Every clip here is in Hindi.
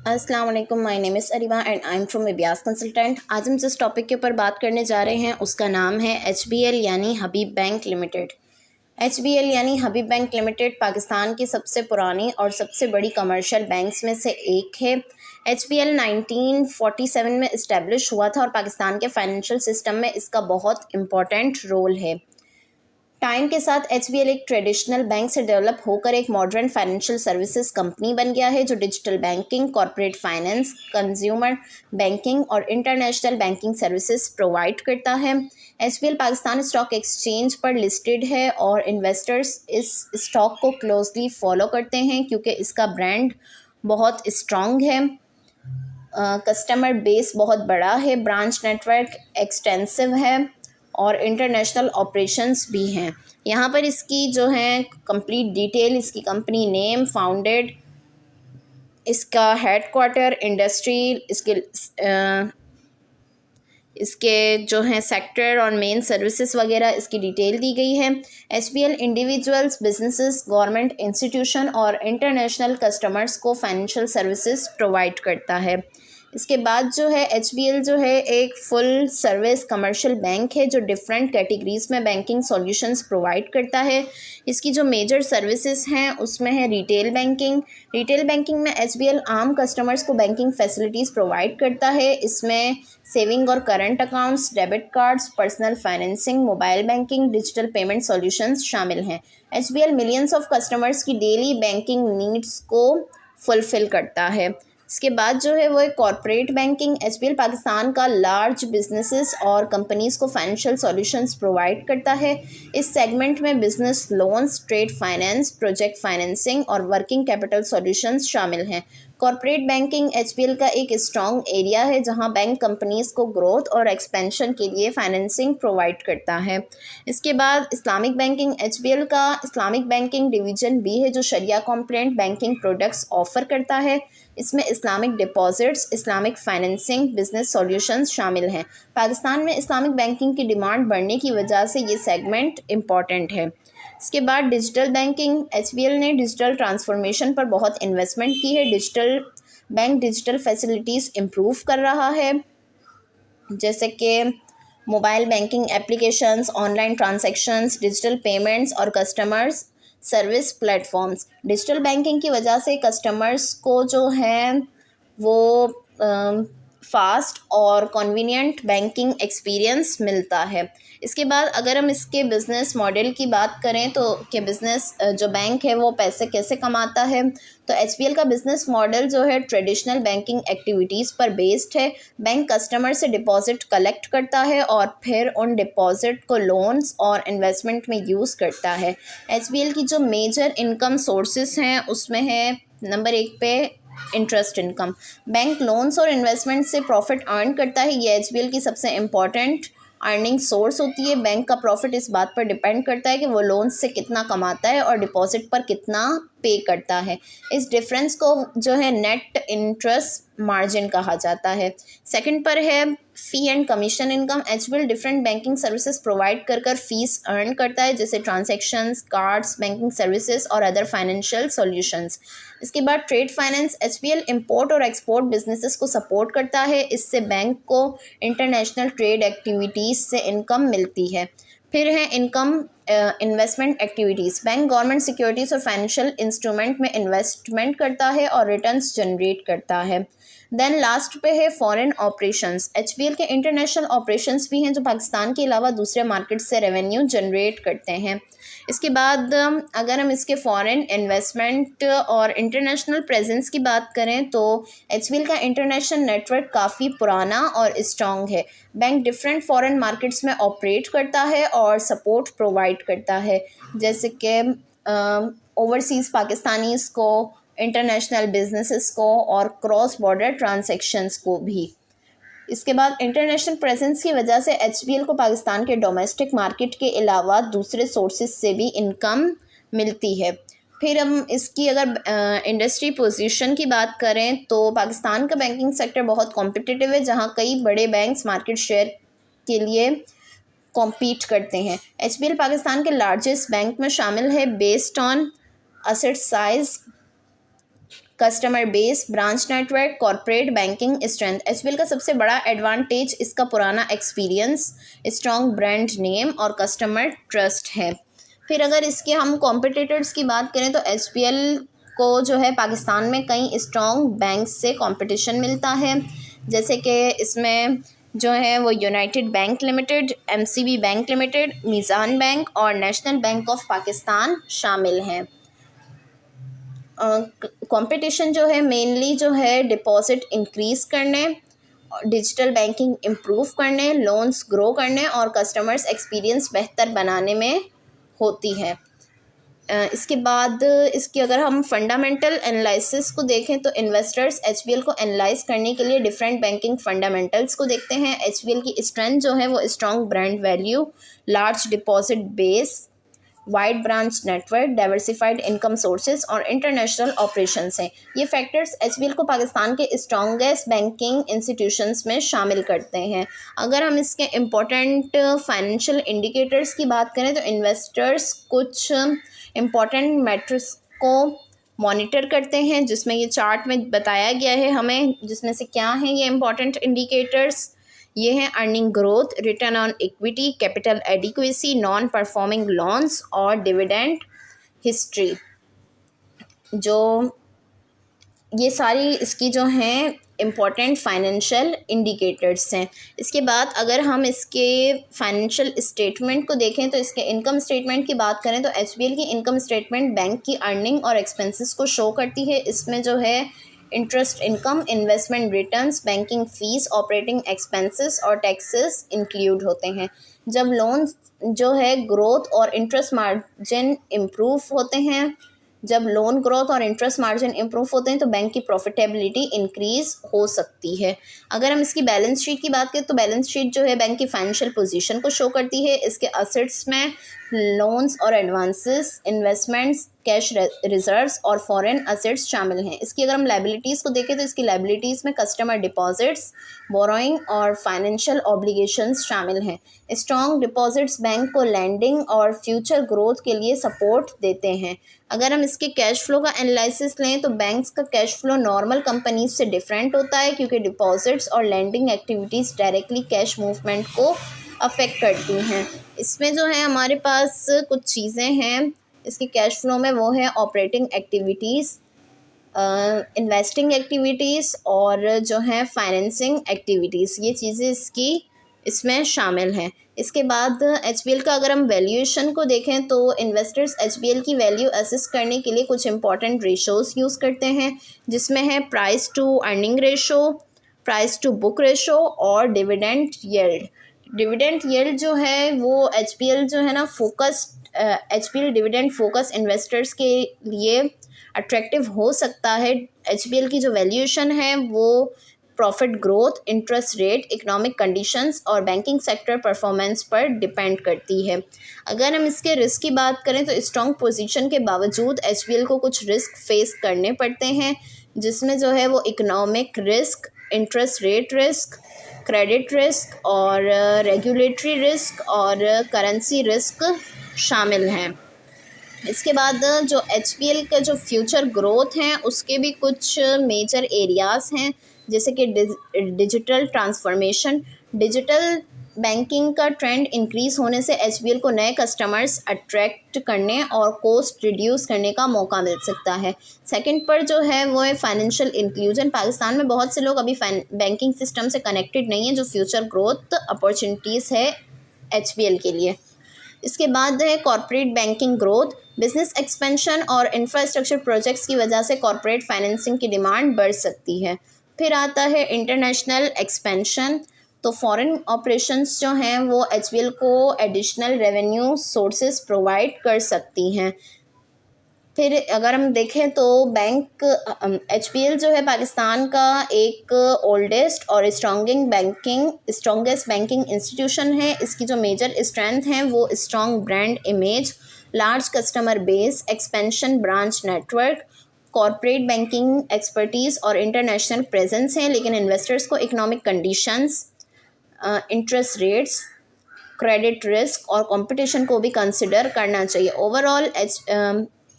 अस्सलाम वालेकुम, my name is Areeba and I am from अबियास कंसल्टेंट। आज हम जिस टॉपिक के ऊपर बात करने जा रहे हैं उसका नाम है HBL यानी हबीब बैंक लिमिटेड। HBL यानी हबीब बैंक लिमिटेड पाकिस्तान की सबसे पुरानी और सबसे बड़ी कमर्शियल बैंक्स में से एक है। HBL 1947 में इस्टेब्लिश हुआ था और पाकिस्तान के फाइनेंशियल सिस्टम में इसका बहुत इम्पोर्टेंट रोल है। टाइम के साथ HBL एक ट्रेडिशनल बैंक से डेवलप होकर एक मॉडर्न फाइनेंशियल सर्विसेज कंपनी बन गया है जो digital banking, corporate finance, consumer banking और इंटरनेशनल बैंकिंग सर्विसेज प्रोवाइड करता है। HBL पाकिस्तान स्टॉक एक्सचेंज पर लिस्टेड है और इन्वेस्टर्स इस स्टॉक को क्लोजली फॉलो करते हैं क्योंकि इसका ब्रांड बहुत स्ट्रॉन्ग है, कस्टमर बेस बहुत बड़ा है, ब्रांच नेटवर्क एक्सटेंसिव है और इंटरनेशनल ऑपरेशंस भी हैं। यहाँ पर इसकी जो है कंप्लीट डिटेल, इसकी कंपनी नेम, फाउंडेड, इसका हेडक्वार्टर, इंडस्ट्री, इसके जो हैं सेक्टर और मेन सर्विसेज वगैरह इसकी डिटेल दी गई है। HBL individuals, businesses, government institution और इंटरनेशनल कस्टमर्स को फाइनेंशियल सर्विसेज प्रोवाइड करता है। इसके बाद जो है HBL जो है एक फुल सर्विस कमर्शियल बैंक है जो डिफरेंट कैटेगरीज में बैंकिंग सॉल्यूशंस प्रोवाइड करता है। इसकी जो मेजर सर्विसेज हैं उसमें है रिटेल बैंकिंग। रिटेल बैंकिंग में HBL आम कस्टमर्स को बैंकिंग फैसिलिटीज़ प्रोवाइड करता है। इसमें सेविंग और current accounts, debit cards, personal financing, mobile banking, digital payment solutions शामिल हैं। HBL मिलियंस ऑफ कस्टमर्स की डेली बैंकिंग नीड्स को फुलफ़िल करता है। इसके बाद जो है वो एक कॉर्पोरेट बैंकिंग। HBL पाकिस्तान का लार्ज बिजनेसेस और कंपनीज़ को फाइनेंशियल सॉल्यूशंस प्रोवाइड करता है। इस सेगमेंट में business loans, trade finance, project financing और वर्किंग कैपिटल सॉल्यूशंस शामिल हैं। कॉर्पोरेट बैंकिंग HBL का एक स्ट्रॉन्ग एरिया है जहां बैंक कंपनीज़ को ग्रोथ और एक्सपेंशन के लिए फाइनेंसिंग प्रोवाइड करता है। इसके बाद इस्लामिक बैंकिंग, HBL का इस्लामिक बैंकिंग डिवीज़न भी है जो शरिया कॉम्प्लायंट बैंकिंग प्रोडक्ट्स ऑफर करता है। इसमें Islamic deposits, Islamic financing, business solutions शामिल हैं। पाकिस्तान में इस्लामिक बैंकिंग की डिमांड बढ़ने की वजह से ये सेगमेंट इम्पॉर्टेंट है। इसके बाद डिजिटल बैंकिंग, HBL ने डिजिटल ट्रांसफॉर्मेशन पर बहुत इन्वेस्टमेंट की है। बैंक डिजिटल फैसिलिटीज़ इम्प्रूव कर रहा है जैसे कि mobile banking applications, online transactions, digital payments और customers service platforms. Digital banking की वजह से कस्टमर्स को जो है वो फास्ट और कन्वीनियंट बैंकिंग एक्सपीरियंस मिलता है। इसके बाद अगर हम इसके बिज़नेस मॉडल की बात करें तो कि बिज़नेस जो बैंक है वो पैसे कैसे कमाता है, तो HBL का बिज़नेस मॉडल जो है ट्रेडिशनल बैंकिंग एक्टिविटीज़ पर बेस्ड है। बैंक कस्टमर से डिपॉजिट कलेक्ट करता है और फिर उन डिपॉजिट को लोन्स और इन्वेस्टमेंट में यूज़ करता है। HBL की जो मेजर इनकम सोर्सेस हैं उसमें है नंबर 1 पे इंटरेस्ट इनकम। बैंक लोन्स और इन्वेस्टमेंट से प्रॉफिट अर्न करता है। ये HBL की सबसे इम्पॉर्टेंट अर्निंग सोर्स होती है। बैंक का प्रॉफिट इस बात पर डिपेंड करता है कि वो लोन्स से कितना कमाता है और डिपॉजिट पर कितना पे करता है। इस डिफरेंस को जो है नेट इंटरेस्ट मार्जिन कहा जाता है। सेकंड पर है फ़ी and commission income. HBL different banking services provide कर फीस अर्न करता है जैसे ट्रांजैक्शंस, कार्ड्स, बैंकिंग सर्विसेज और अदर फाइनेंशियल सॉल्यूशंस। इसके बाद ट्रेड फाइनेंस, HBL इंपोर्ट और एक्सपोर्ट बिजनेसेस को सपोर्ट करता है। इससे बैंक को इंटरनेशनल ट्रेड एक्टिविटीज़ से इनकम मिलती है। फिर है income investment activities. Bank government securities और फाइनेंशियल इंस्ट्रूमेंट में इन्वेस्टमेंट करता है और रिटर्न्स जनरेट करता है। देन लास्ट पे है फॉरेन ऑपरेशंस। HBL के इंटरनेशनल ऑपरेशंस भी हैं जो पाकिस्तान के अलावा दूसरे मार्केट से रेवेन्यू जनरेट करते हैं। इसके बाद अगर हम इसके फॉरेन इन्वेस्टमेंट और इंटरनेशनल प्रेजेंस की बात करें तो HBL का इंटरनेशनल नेटवर्क काफ़ी पुराना और स्ट्रॉन्ग है। बैंक डिफरेंट फॉरेन मार्केट्स में ऑपरेट करता है और सपोर्ट प्रोवाइड करता है जैसे कि ओवरसीज़ पाकिस्तानीज़ को, इंटरनेशनल बिजनेसेस को और क्रॉस बॉर्डर ट्रांजैक्शंस को भी। इसके बाद इंटरनेशनल प्रेजेंस की वजह से HBL को पाकिस्तान के डोमेस्टिक मार्केट के अलावा दूसरे सोर्सेज से भी इनकम मिलती है। फिर हम इसकी अगर इंडस्ट्री पोजीशन की बात करें तो पाकिस्तान का बैंकिंग सेक्टर बहुत कॉम्पिटिटिव है जहां कई बड़े बैंक्स मार्केट शेयर के लिए कॉम्पीट करते हैं। HBL पाकिस्तान के लार्जेस्ट बैंक में शामिल है based on asset size, customer base, branch network, corporate banking strength. HBL का सबसे बड़ा एडवांटेज इसका पुराना एक्सपीरियंस, स्ट्रॉन्ग ब्रांड नेम और कस्टमर ट्रस्ट है। फिर अगर इसके हम कॉम्पिटिटर्स की बात करें तो एचबीएल को जो है पाकिस्तान में कई स्ट्रॉन्ग बैंक से कंपटीशन मिलता है, जैसे कि इसमें जो है वो United Bank Limited, MCB Bank Limited, Meezan Bank और नेशनल बैंक ऑफ पाकिस्तान शामिल हैं। कंपटीशन जो है मेनली जो है डिपॉजिट इंक्रीज़ करने, डिजिटल बैंकिंग इम्प्रूव करने, लोन्स ग्रो करने और कस्टमर्स एक्सपीरियंस बेहतर बनाने में होती है। इसके बाद इसकी अगर हम फंडामेंटल एनालिसिस को देखें तो इन्वेस्टर्स एचबीएल को एनालाइज करने के लिए डिफरेंट बैंकिंग फंडामेंटल्स को देखते हैं। एचबीएल की स्ट्रेंथ जो है वो strong brand value, large deposit base, wide branch network, diversified income sources और इंटरनेशनल ऑपरेशंस हैं। ये फैक्टर्स एचबीएल को पाकिस्तान के स्ट्रॉन्गेस्ट बैंकिंग इंस्टीट्यूशंस में शामिल करते हैं। अगर हम इसके इम्पोर्टेंट फाइनेंशियल इंडिकेटर्स की बात करें तो इन्वेस्टर्स कुछ इम्पॉर्टेंट मैट्रिक्स को मॉनिटर करते हैं, जिसमें ये चार्ट में बताया गया है हमें, जिसमें से क्या हैं ये इम्पॉर्टेंट इंडिकेटर्स। ये हैं earning growth, return on equity, capital adequacy, non performing loans और डिविडेंड हिस्ट्री। जो ये सारी इसकी जो हैं इम्पॉर्टेंट फाइनेंशियल इंडिकेटर्स हैं। इसके बाद अगर हम इसके फाइनेंशियल स्टेटमेंट को देखें तो इसके इनकम स्टेटमेंट की बात करें तो एचबीएल की इनकम स्टेटमेंट बैंक की अर्निंग और एक्सपेंसेस को शो करती है। इसमें जो है interest income, investment returns, banking fees, operating expenses और टैक्सेस इंक्लूड होते हैं। जब लोन जो है ग्रोथ और इंटरेस्ट मार्जिन इम्प्रूव होते हैं, जब लोन ग्रोथ और इंटरेस्ट मार्जिन इम्प्रूव होते हैं तो बैंक की प्रॉफिटेबिलिटी इंक्रीज़ हो सकती है। अगर हम इसकी बैलेंस शीट की बात करें तो बैलेंस शीट जो है बैंक की फाइनेंशियल पोजीशन को शो करती है। इसके असेट्स में लोन्स और एडवांसेस, इन्वेस्टमेंट्स, कैश रिजर्व्स और फॉरेन असेट्स शामिल हैं। इसकी अगर हम लाइबिलिटीज़ को देखें तो इसकी लाइबिलिटीज़ में कस्टमर डिपॉजिट्स, बोरोइंग और फाइनेंशियल ऑब्लिगेशंस शामिल हैं। स्ट्रॉन्ग डिपॉजिट्स बैंक को लैंडिंग और फ्यूचर ग्रोथ के लिए सपोर्ट देते हैं। अगर हम इसके कैश फ्लो का एनालिसिस लें तो बैंक्स का कैश फ्लो नॉर्मल कंपनीज से डिफरेंट होता है, क्योंकि डिपॉजिट्स और lending activities directly cash movement को अफेक्ट करती हैं। इसमें जो है हमारे पास कुछ चीज़ें हैं इसके कैश फ्लो में, वो है ऑपरेटिंग एक्टिविटीज़, इन्वेस्टिंग एक्टिविटीज़ और जो है फाइनेंसिंग एक्टिविटीज़। ये चीज़ें इसमें शामिल हैं। इसके बाद एचबीएल का अगर हम वैल्यूएशन को देखें तो इन्वेस्टर्स एचबीएल की वैल्यू असेस करने के लिए कुछ इंपॉर्टेंट रेशोज़ यूज़ करते हैं, जिसमें है price to earning ratio, price to book ratio और डिविडेंड यील्ड। डिविडेंड यील्ड जो है वो एचबीएल जो है ना एचबीएल डिविडेंड फोकस इन्वेस्टर्स के लिए अट्रैक्टिव हो सकता है। एचबीएल की जो वैल्यूएशन है वो profit growth, interest rate, economic conditions और बैंकिंग सेक्टर परफॉर्मेंस पर डिपेंड करती है। अगर हम इसके रिस्क की बात करें तो स्ट्रॉन्ग पोजीशन के बावजूद एचबीएल को कुछ रिस्क फेस करने पड़ते हैं, जिसमें जो है वो economic risk, interest rate risk, credit risk और रेगुलेटरी रिस्क और करेंसी रिस्क शामिल हैं। इसके बाद जो एचबीएल का जो फ्यूचर ग्रोथ हैं उसके भी कुछ मेजर एरियाज़ हैं, जैसे कि डिजिटल ट्रांसफॉर्मेशन। डिजिटल बैंकिंग का ट्रेंड इंक्रीज़ होने से एचबीएल को नए कस्टमर्स अट्रैक्ट करने और कॉस्ट रिड्यूस करने का मौका मिल सकता है। सेकंड पर जो है वो है फाइनेंशियल इंक्लूजन। पाकिस्तान में बहुत से लोग अभी बैंकिंग सिस्टम से कनेक्टेड नहीं है, जो फ्यूचर ग्रोथ अपॉर्चुनिटीज़ है एचबीएल के लिए। इसके बाद है corporate banking growth. Business expansion और इंफ्रास्ट्रक्चर प्रोजेक्ट्स की वजह से कॉर्पोरेट फाइनेंसिंग की डिमांड बढ़ सकती है। फिर आता है इंटरनेशनल एक्सपेंशन। तो फॉरेन ऑपरेशंस जो हैं वो एचबीएल को एडिशनल रेवेन्यू सोर्सेज प्रोवाइड कर सकती हैं। फिर अगर हम देखें तो एचबीएल जो है पाकिस्तान का एक ओल्डेस्ट और स्ट्रॉन्गेस्ट बैंकिंग इंस्टीट्यूशन है। इसकी जो मेजर स्ट्रेंथ हैं वो strong brand image, large customer base, expansion branch network, corporate banking expertise और इंटरनेशनल प्रेजेंस है। लेकिन इन्वेस्टर्स को economic conditions, interest rates, credit risk और कंपटीशन को भी कंसिडर करना चाहिए। ओवरऑल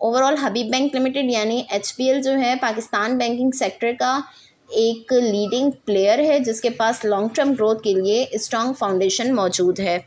ओवरऑल हबीब बैंक लिमिटेड यानी HBL जो है पाकिस्तान बैंकिंग सेक्टर का एक लीडिंग प्लेयर है जिसके पास लॉन्ग टर्म ग्रोथ के लिए स्ट्रॉन्ग फाउंडेशन मौजूद है।